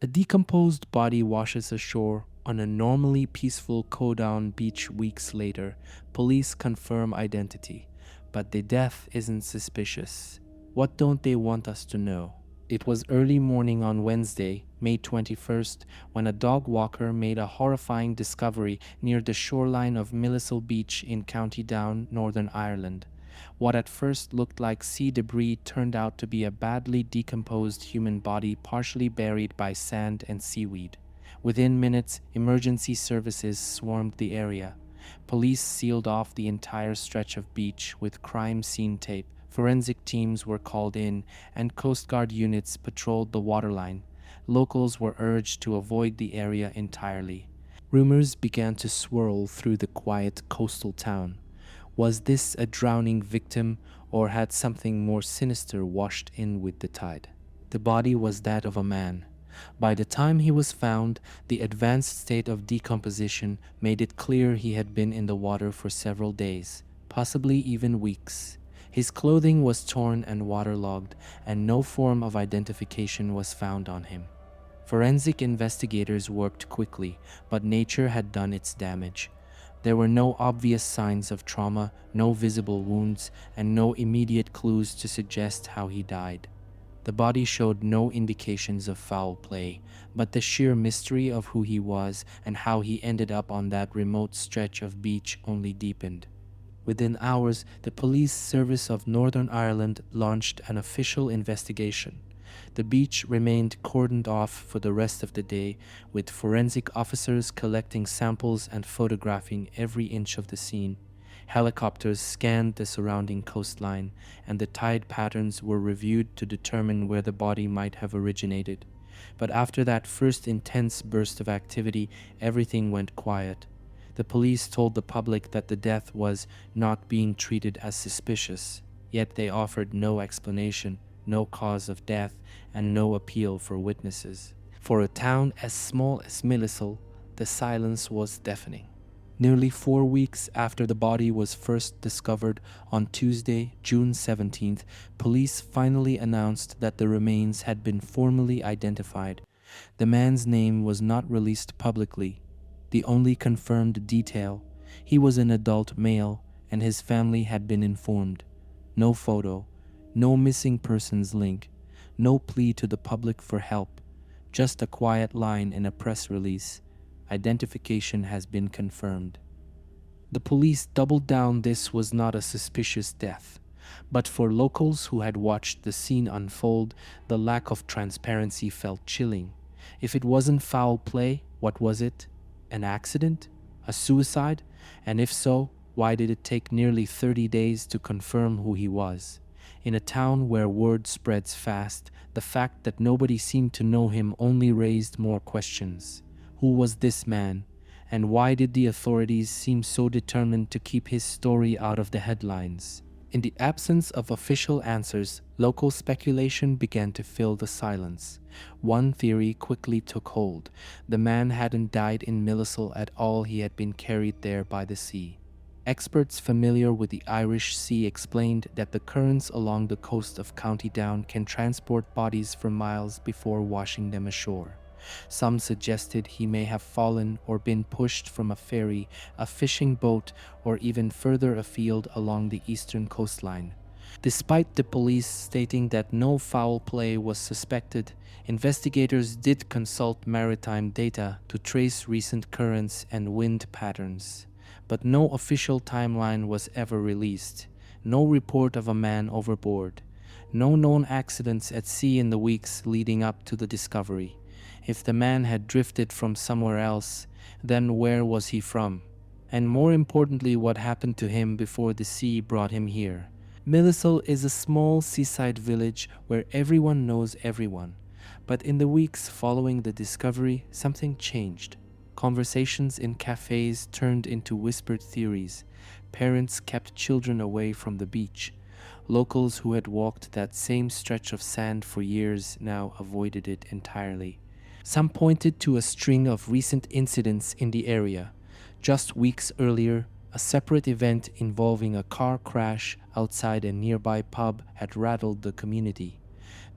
A decomposed body washes ashore on a normally peaceful Kodown beach weeks later. Police confirm identity, but the death isn't suspicious. What don't they want us to know? It was early morning on Wednesday, May 21st, when a dog walker made a horrifying discovery near the shoreline of Millisle Beach in County Down, Northern Ireland. What at first looked like sea debris turned out to be a badly decomposed human body partially buried by sand and seaweed. Within minutes, emergency services swarmed the area. Police sealed off the entire stretch of beach with crime scene tape. Forensic teams were called in, and Coast Guard units patrolled the waterline. Locals were urged to avoid the area entirely. Rumors began to swirl through the quiet coastal town. Was this a drowning victim, or had something more sinister washed in with the tide? The body was that of a man. By the time he was found, the advanced state of decomposition made it clear he had been in the water for several days, possibly even weeks. His clothing was torn and waterlogged, and no form of identification was found on him. Forensic investigators worked quickly, but nature had done its damage. There were no obvious signs of trauma, no visible wounds, and no immediate clues to suggest how he died. The body showed no indications of foul play, but the sheer mystery of who he was and how he ended up on that remote stretch of beach only deepened. Within hours, the Police Service of Northern Ireland launched an official investigation. The beach remained cordoned off for the rest of the day, with forensic officers collecting samples and photographing every inch of the scene. Helicopters scanned the surrounding coastline, and the tide patterns were reviewed to determine where the body might have originated. But after that first intense burst of activity, everything went quiet. The police told the public that the death was not being treated as suspicious, yet they offered no explanation, no cause of death, and no appeal for witnesses. For a town as small as Millisle, the silence was deafening. Nearly 4 weeks after the body was first discovered on Tuesday, June 17th, police finally announced that the remains had been formally identified. The man's name was not released publicly. The only confirmed detail: he was an adult male and his family had been informed. No photo, no missing persons link, no plea to the public for help, just a quiet line in a press release: identification has been confirmed. The police doubled down this was not a suspicious death, but for locals who had watched the scene unfold, the lack of transparency felt chilling. If it wasn't foul play, what was it? An accident? A suicide? And if so, why did it take nearly 30 days to confirm who he was? In a town where word spreads fast, the fact that nobody seemed to know him only raised more questions. Who was this man? And why did the authorities seem so determined to keep his story out of the headlines? In the absence of official answers, local speculation began to fill the silence. One theory quickly took hold: the man hadn't died in Millisle at all, he had been carried there by the sea. Experts familiar with the Irish Sea explained that the currents along the coast of County Down can transport bodies for miles before washing them ashore. Some suggested he may have fallen or been pushed from a ferry, a fishing boat, or even further afield along the eastern coastline. Despite the police stating that no foul play was suspected, investigators did consult maritime data to trace recent currents and wind patterns. But no official timeline was ever released. No report of a man overboard. No known accidents at sea in the weeks leading up to the discovery. If the man had drifted from somewhere else, then where was he from? And more importantly, what happened to him before the sea brought him here? Millisle is a small seaside village where everyone knows everyone. But in the weeks following the discovery, something changed. Conversations in cafes turned into whispered theories. Parents kept children away from the beach. Locals who had walked that same stretch of sand for years now avoided it entirely. Some pointed to a string of recent incidents in the area. Just weeks earlier, a separate event involving a car crash outside a nearby pub had rattled the community.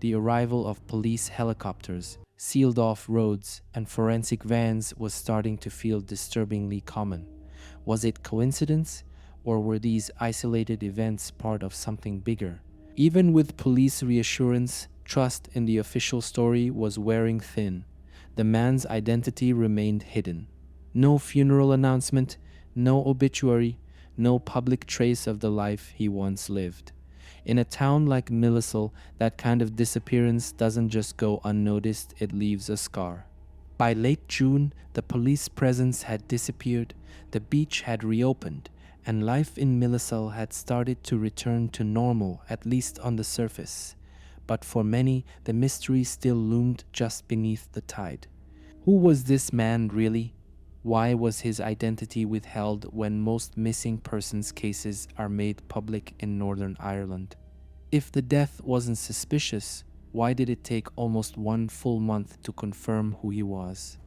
The arrival of police helicopters, sealed off roads, and forensic vans was starting to feel disturbingly common. Was it coincidence, or were these isolated events part of something bigger? Even with police reassurance, trust in the official story was wearing thin. The man's identity remained hidden. No funeral announcement, no obituary, no public trace of the life he once lived. In a town like Millisle, that kind of disappearance doesn't just go unnoticed, it leaves a scar. By late June, the police presence had disappeared, the beach had reopened, and life in Millisle had started to return to normal, at least on the surface. But for many, the mystery still loomed just beneath the tide. Who was this man really? Why was his identity withheld when most missing persons cases are made public in Northern Ireland? If the death wasn't suspicious, why did it take almost 1 full month to confirm who he was?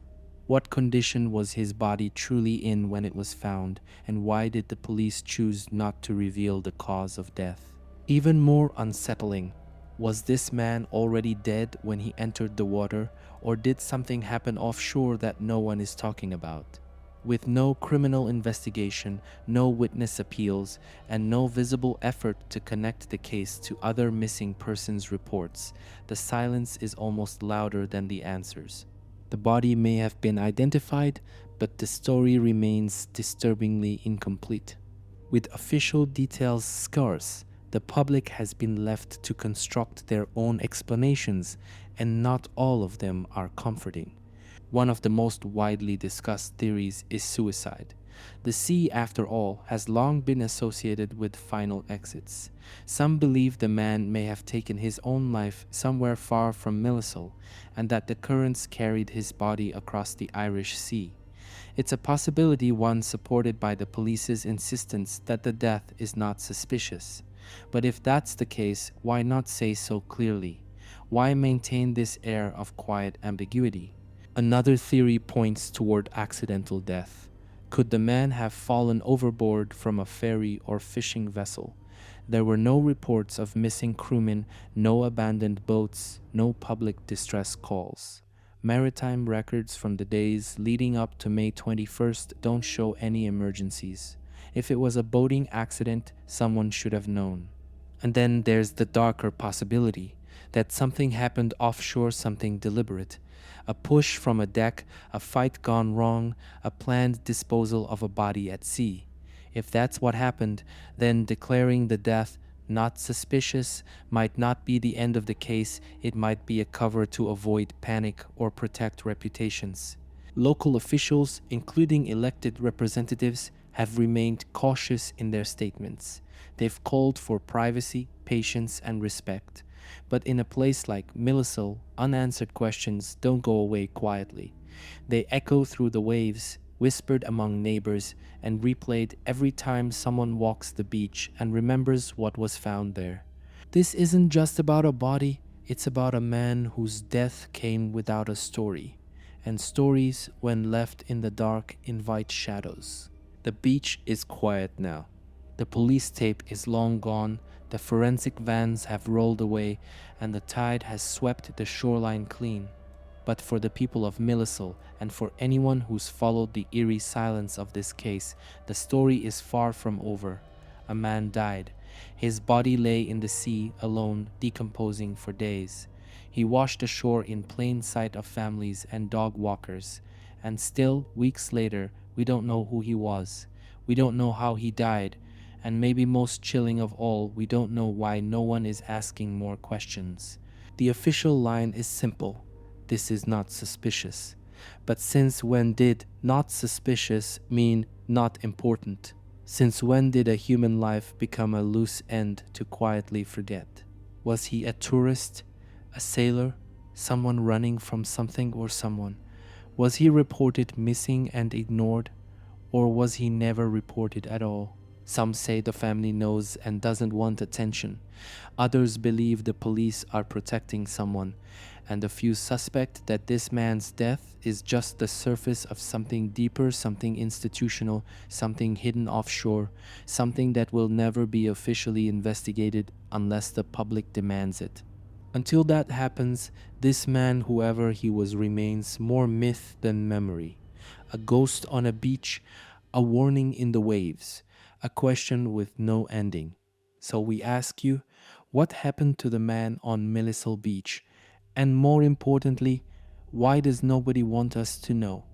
What condition was his body truly in when it was found, and why did the police choose not to reveal the cause of death? Even more unsettling, was this man already dead when he entered the water, or did something happen offshore that no one is talking about? With no criminal investigation, no witness appeals, and no visible effort to connect the case to other missing persons reports, the silence is almost louder than the answers. The body may have been identified, but the story remains disturbingly incomplete. With official details scarce, the public has been left to construct their own explanations, and not all of them are comforting. One of the most widely discussed theories is suicide. The sea, after all, has long been associated with final exits. Some believe the man may have taken his own life somewhere far from Millisle, and that the currents carried his body across the Irish Sea. It's a possibility, one supported by the police's insistence that the death is not suspicious. But if that's the case, why not say so clearly? Why maintain this air of quiet ambiguity? Another theory points toward accidental death. Could the man have fallen overboard from a ferry or fishing vessel? There were no reports of missing crewmen, no abandoned boats, no public distress calls. Maritime records from the days leading up to May 21st don't show any emergencies. If it was a boating accident, someone should have known. And then there's the darker possibility that something happened offshore, something deliberate. A push from a deck, a fight gone wrong, a planned disposal of a body at sea. If that's what happened, then declaring the death not suspicious might not be the end of the case, it might be a cover to avoid panic or protect reputations. Local officials, including elected representatives, have remained cautious in their statements. They've called for privacy, patience, and respect. But in a place like Millisle, unanswered questions don't go away quietly. They echo through the waves, whispered among neighbors, and replayed every time someone walks the beach and remembers what was found there. This isn't just about a body, it's about a man whose death came without a story. And stories, when left in the dark, invite shadows. The beach is quiet now. The police tape is long gone, the forensic vans have rolled away, and the tide has swept the shoreline clean. But for the people of Millisle, and for anyone who's followed the eerie silence of this case, the story is far from over. A man died. His body lay in the sea, alone, decomposing for days. He washed ashore in plain sight of families and dog walkers. And still, weeks later, we don't know who he was. We don't know how he died. And maybe most chilling of all, we don't know why no one is asking more questions. The official line is simple. This is not suspicious. But since when did not suspicious mean not important? Since when did a human life become a loose end to quietly forget? Was he a tourist, a sailor, someone running from something or someone? Was he reported missing and ignored? Or was he never reported at all? Some say the family knows and doesn't want attention. Others believe the police are protecting someone, and a few suspect that this man's death is just the surface of something deeper, something institutional, something hidden offshore, something that will never be officially investigated unless the public demands it. Until that happens, this man, whoever he was, remains more myth than memory. A ghost on a beach, a warning in the waves, a question with no ending. So we ask you, what happened to the man on Millisle Beach? And more importantly, why does nobody want us to know?